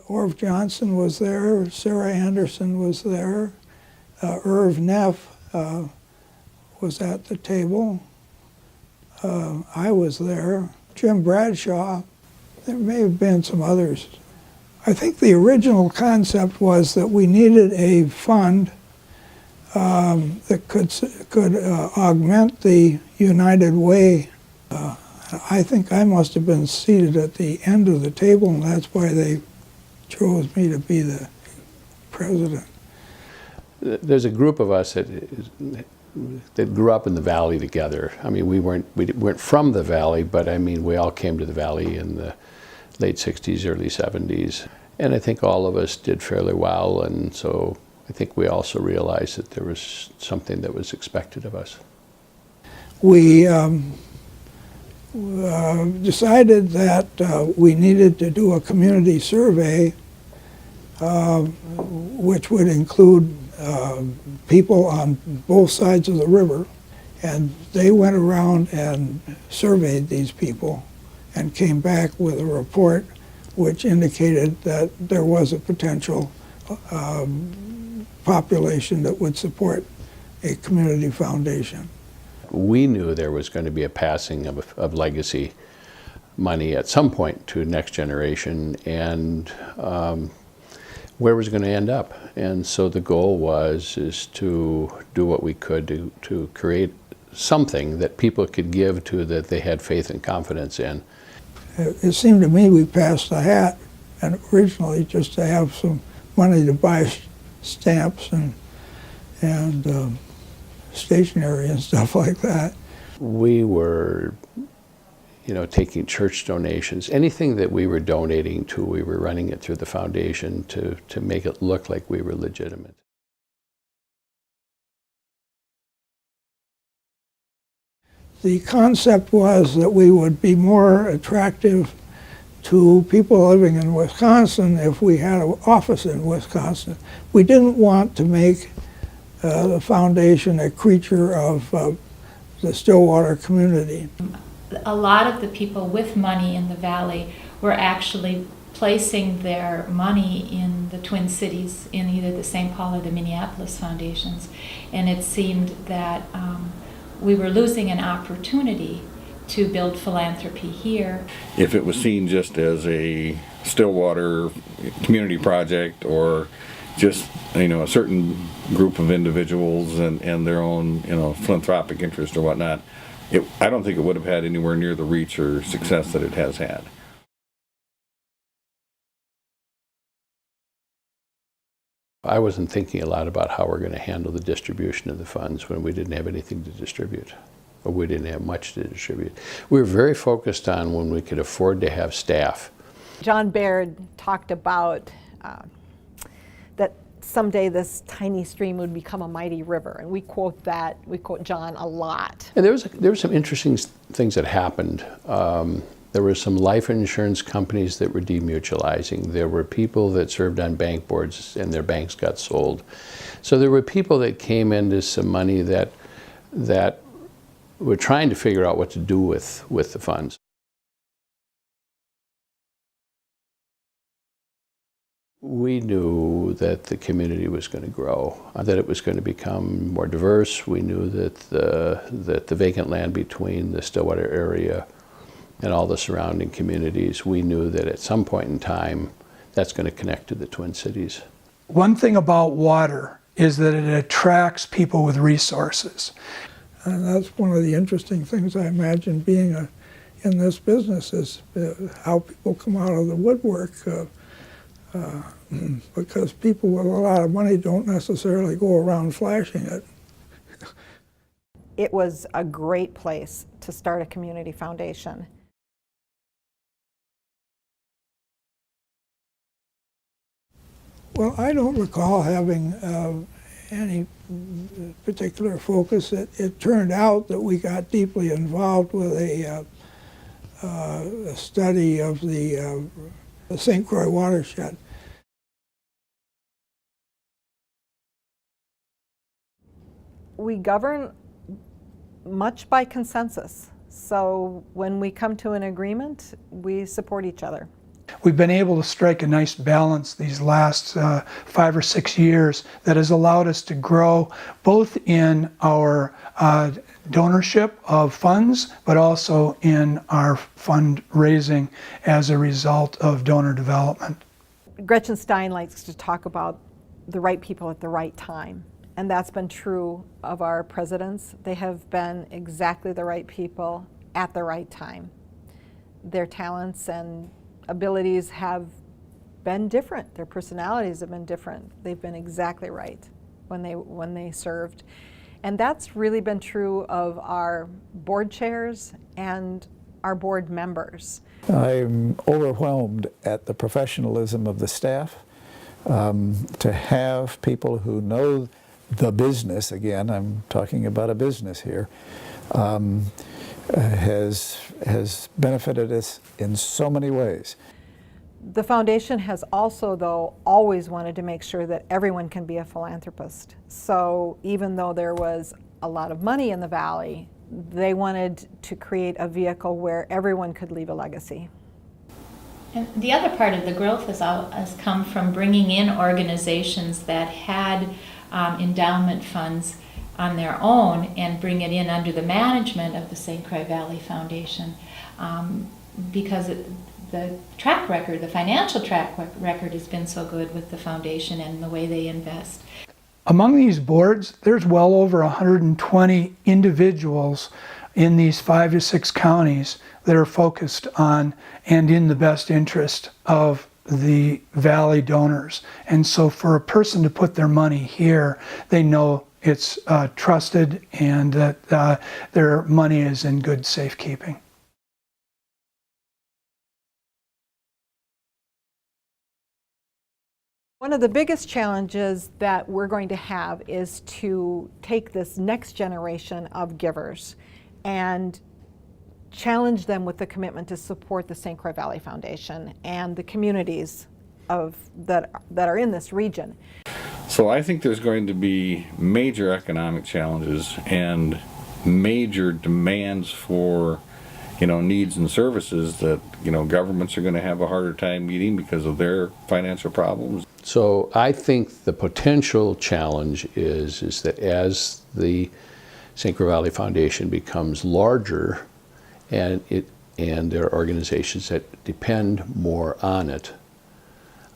Orv Johnson was there, Sarah Anderson was there, Irv Neff was at the table. I was there, Jim Bradshaw. There may have been some others. I think the original concept was that we needed a fund that could augment the United Way. I think I must have been seated at the end of the table, and that's why they chose me to be the president. There's a group of us that grew up in the valley together. I mean, we weren't from the valley, but I mean, we all came to the valley in the late 60s, early 70s. And I think all of us did fairly well, and so I think we also realized that there was something that was expected of us. We decided that we needed to do a community survey which would include people on both sides of the river, and they went around and surveyed these people and came back with a report which indicated that there was a potential population that would support a community foundation. We knew there was going to be a passing of legacy money at some point to next generation, and where was it going to end up. And so the goal is to do what we could to create something that people could give to, that they had faith and confidence in. It seemed to me we passed the hat, and originally just to have some money to buy stamps and stationery and stuff like that. We were, taking church donations. Anything that we were donating to, we were running it through the foundation to make it look like we were legitimate. The concept was that we would be more attractive to people living in Wisconsin if we had an office in Wisconsin. We didn't want to make the foundation a creature of the Stillwater community. A lot of the people with money in the valley were actually placing their money in the Twin Cities, in either the St. Paul or the Minneapolis foundations, and it seemed that we were losing an opportunity to build philanthropy here. If it was seen just as a Stillwater community project, or just a certain group of individuals and their own philanthropic interest or whatnot, I don't think it would have had anywhere near the reach or success that it has had. I wasn't thinking a lot about how we're going to handle the distribution of the funds when we didn't have anything to distribute, or we didn't have much to distribute. We were very focused on when we could afford to have staff. John Baird talked about that someday this tiny stream would become a mighty river, and we quote John a lot. And there were some interesting things that happened. There were some life insurance companies that were demutualizing. There were people that served on bank boards and their banks got sold. So there were people that came into some money that were trying to figure out what to do with the funds. We knew that the community was going to grow, that it was going to become more diverse. We knew that the vacant land between the Stillwater area and all the surrounding communities, we knew that at some point in time, that's going to connect to the Twin Cities. One thing about water is that it attracts people with resources. And that's one of the interesting things I imagine being in this business is how people come out of the woodwork, because people with a lot of money don't necessarily go around flashing it. It was a great place to start a community foundation. Well, I don't recall having any particular focus. It turned out that we got deeply involved with a study of the St. Croix watershed. We govern much by consensus. So when we come to an agreement, we support each other. we've been able to strike a nice balance these last 5 or 6 years that has allowed us to grow both in our donorship of funds, but also in our fundraising as a result of donor development. Gretchen Stein likes to talk about the right people at the right time. And that's been true of our presidents. They have been exactly the right people at the right time. Their talents and abilities have been different. Their personalities have been different. They've been exactly right when they served. And that's really been true of our board chairs and our board members. I'm overwhelmed at the professionalism of the staff. To have people who know the business, again, I'm talking about a business here, has benefited us in so many ways. The foundation has also, though, always wanted to make sure that everyone can be a philanthropist. So even though there was a lot of money in the valley, they wanted to create a vehicle where everyone could leave a legacy. And the other part of the growth has come from bringing in organizations that had endowment funds on their own and bring it in under the management of the St. Croix Valley Foundation, because the track record, the financial track record has been so good with the foundation and the way they invest. Among these boards, there's well over 120 individuals in these 5 to 6 counties that are focused on and in the best interest of the Valley donors. And so for a person to put their money here, they know it's trusted and that their money is in good safekeeping. One of the biggest challenges that we're going to have is to take this next generation of givers and challenge them with the commitment to support the St. Croix Valley Foundation and the communities that are in this region. So I think there's going to be major economic challenges and major demands for needs and services that governments are going to have a harder time meeting because of their financial problems. So I think the potential challenge is that as the St. Croix Valley Foundation becomes larger and there are organizations that depend more on it,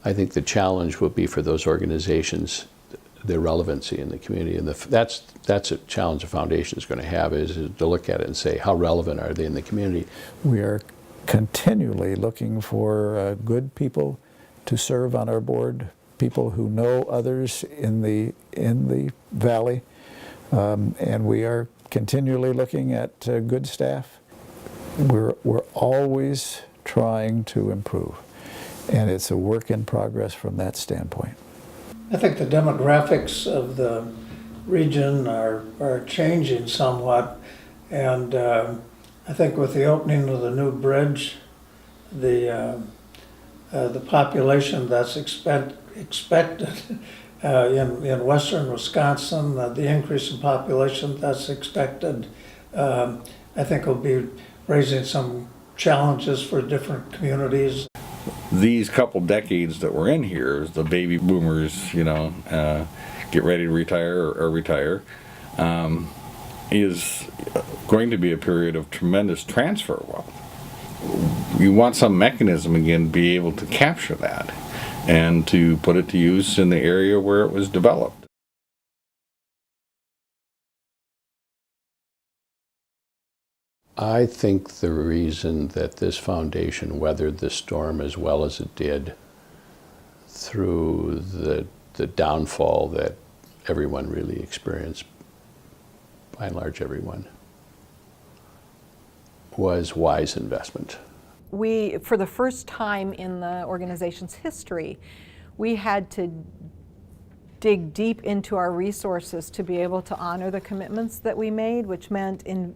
I think the challenge will be for those organizations, their relevancy in the community. And that's a challenge the foundation is going to have, is to look at it and say, how relevant are they in the community? We are continually looking for good people to serve on our board, people who know others in the valley, and we are continually looking at good staff. We're always trying to improve, and it's a work in progress from that standpoint. I think the demographics of the region are changing somewhat, and I think with the opening of the new bridge, the population that's expected in western Wisconsin, the increase in population that's expected, I think will be raising some challenges for different communities. These couple decades that we're in here, the baby boomers, get ready to retire or retire, is going to be a period of tremendous transfer wealth. You want some mechanism again to be able to capture that and to put it to use in the area where it was developed. I think the reason that this foundation weathered the storm as well as it did through the downfall that everyone really experienced, by and large everyone, was wise investment. We, for the first time in the organization's history, we had to dig deep into our resources to be able to honor the commitments that we made, which meant in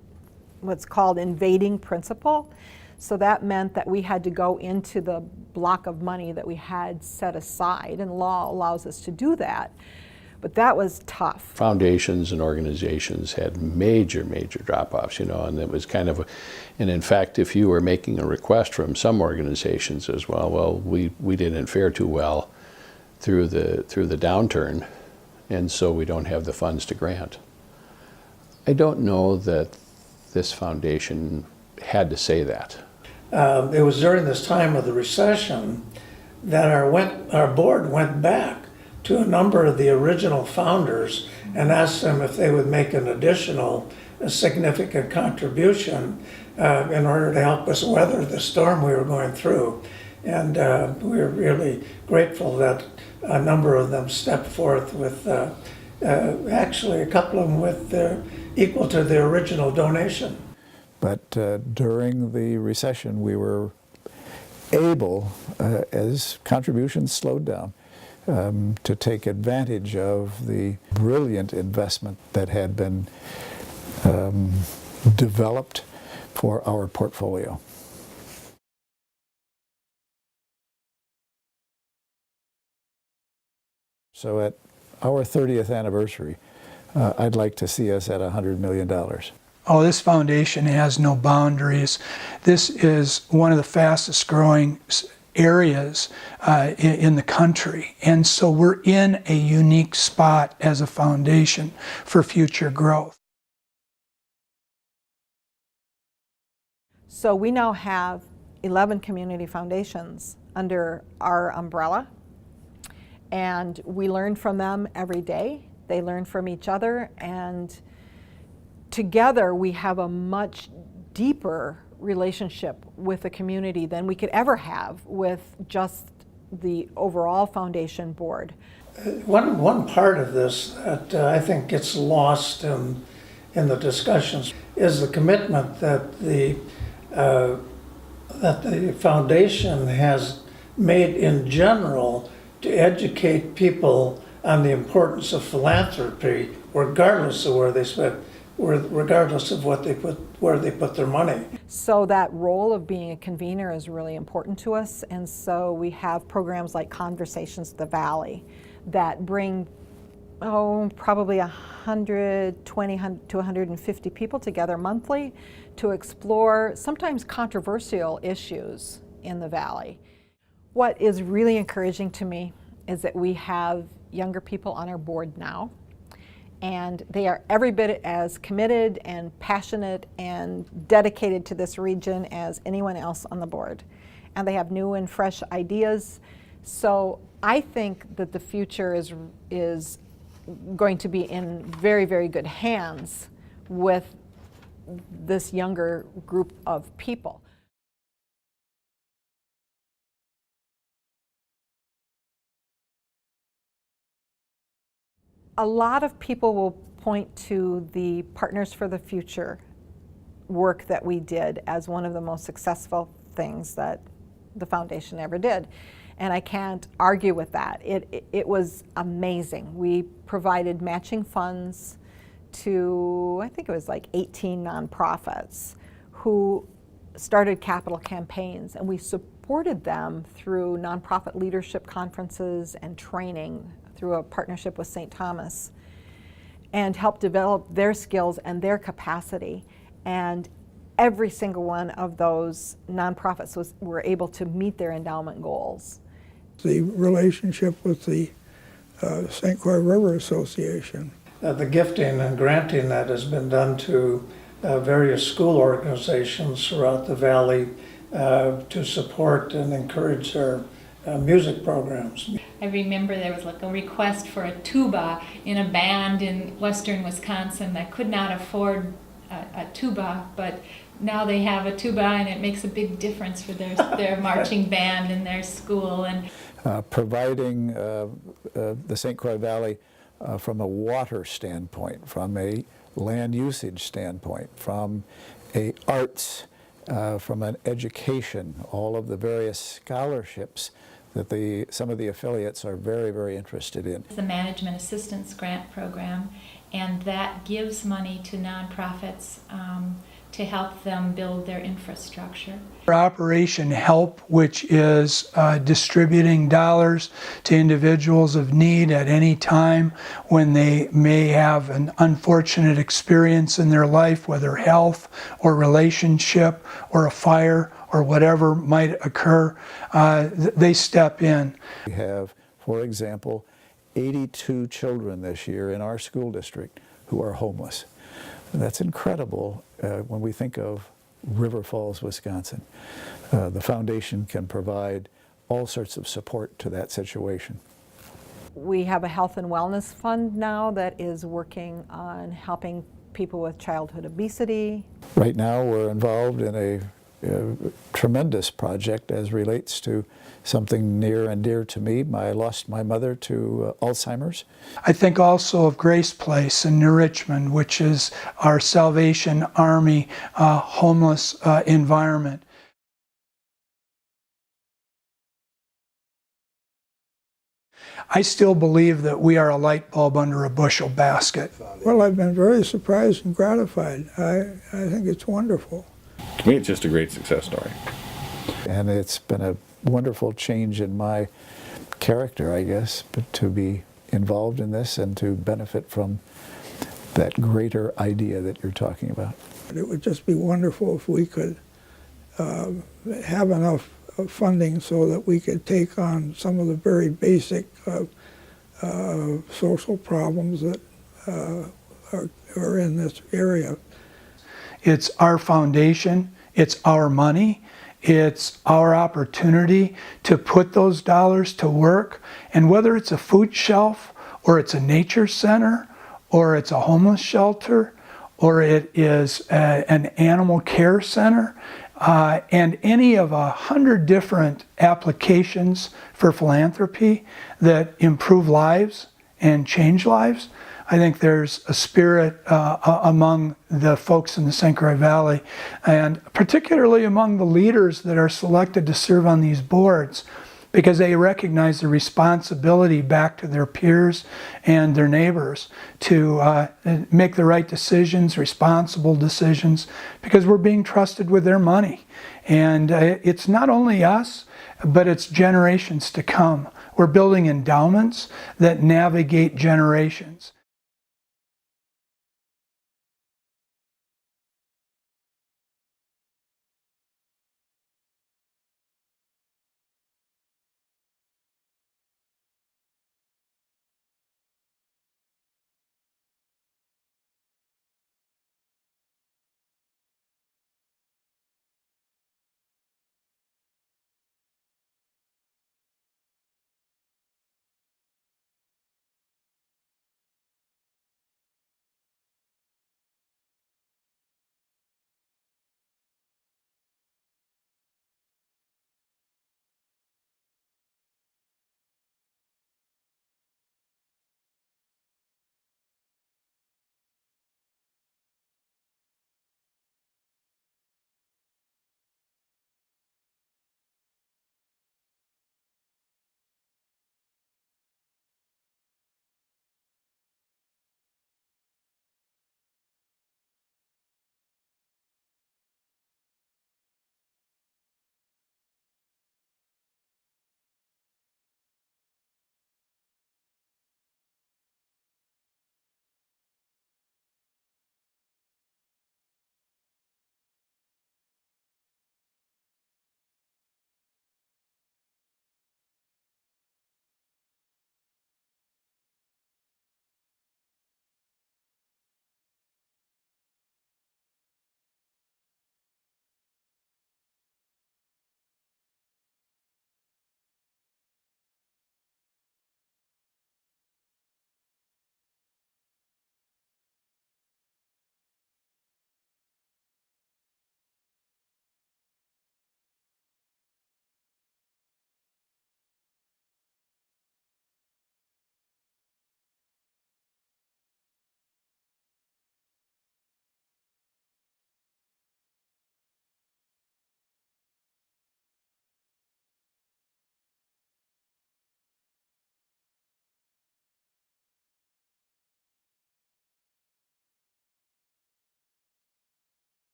what's called invading principle. So that meant that we had to go into the block of money that we had set aside, and law allows us to do that. But that was tough. Foundations and organizations had major drop-offs, and it was kind of and in fact, if you were making a request from some organizations as well, we didn't fare too well through the downturn, and so we don't have the funds to grant. I don't know that this foundation had to say that. It was during this time of the recession that our board went back to a number of the original founders and asked them if they would make an additional significant contribution in order to help us weather the storm we were going through. And we were really grateful that a number of them stepped forth with, actually a couple of them with equal to the original donation. But during the recession, we were able, as contributions slowed down, to take advantage of the brilliant investment that had been developed for our portfolio. So at our 30th anniversary, I'd like to see us at $100 million. Oh, this foundation has no boundaries. This is one of the fastest growing areas in the country. And so we're in a unique spot as a foundation for future growth. So we now have 11 community foundations under our umbrella, and we learn from them every day. They learn from each other, and together we have a much deeper relationship with the community than we could ever have with just the overall foundation board. One part of this that I think gets lost in the discussions is the commitment that the foundation has made in general to educate people on the importance of philanthropy, regardless of where they spend, regardless of where they put their money. So that role of being a convener is really important to us, and so we have programs like Conversations with the Valley that bring probably 120 to 150 people together monthly to explore sometimes controversial issues in the Valley. What is really encouraging to me is that we have younger people on our board now, and they are every bit as committed and passionate and dedicated to this region as anyone else on the board. And they have new and fresh ideas. So I think that the future is going to be in very, very good hands with this younger group of people. A lot of people will point to the Partners for the Future work that we did as one of the most successful things that the foundation ever did. And I can't argue with that. It was amazing. We provided matching funds to, I think it was like 18 nonprofits who started capital campaigns, and we supported them through nonprofit leadership conferences and training through a partnership with St. Thomas, and helped develop their skills and their capacity. And every single one of those nonprofits were able to meet their endowment goals. The relationship with the St. Croix River Association. The gifting and granting that has been done to various school organizations throughout the valley to support and encourage their music programs. I remember there was like a request for a tuba in a band in western Wisconsin that could not afford a tuba, but now they have a tuba and it makes a big difference for their marching band in their school. And providing the St. Croix Valley from a water standpoint, from a land usage standpoint, from a arts, from an education, all of the various scholarships that some of the affiliates are very, very interested in. The Management Assistance Grant Program, and that gives money to nonprofits to help them build their infrastructure. Operation Help, which is distributing dollars to individuals of need at any time when they may have an unfortunate experience in their life, whether health or relationship or a fire or whatever might occur, they step in. We have, for example, 82 children this year in our school district who are homeless. That's incredible when we think of River Falls, Wisconsin. The foundation can provide all sorts of support to that situation. We have a health and wellness fund now that is working on helping people with childhood obesity. Right now we're involved in a tremendous project as relates to something near and dear to me. I lost my mother to Alzheimer's. I think also of Grace Place in New Richmond, which is our Salvation Army homeless environment. I still believe that we are a light bulb under a bushel basket. Well, I've been very surprised and gratified. I think it's wonderful. To me, it's just a great success story. And it's been a wonderful change in my character, I guess, but to be involved in this and to benefit from that greater idea that you're talking about. It would just be wonderful if we could have enough funding so that we could take on some of the very basic social problems that are in this area. It's our foundation, it's our money, it's our opportunity to put those dollars to work. And whether it's a food shelf, or it's a nature center, or it's a homeless shelter, or it is an animal care center, and any of 100 different applications for philanthropy that improve lives and change lives, I think there's a spirit among the folks in the St. Croix Valley, and particularly among the leaders that are selected to serve on these boards, because they recognize the responsibility back to their peers and their neighbors to make the right decisions, responsible decisions, because we're being trusted with their money. And it's not only us, but it's generations to come. We're building endowments that navigate generations.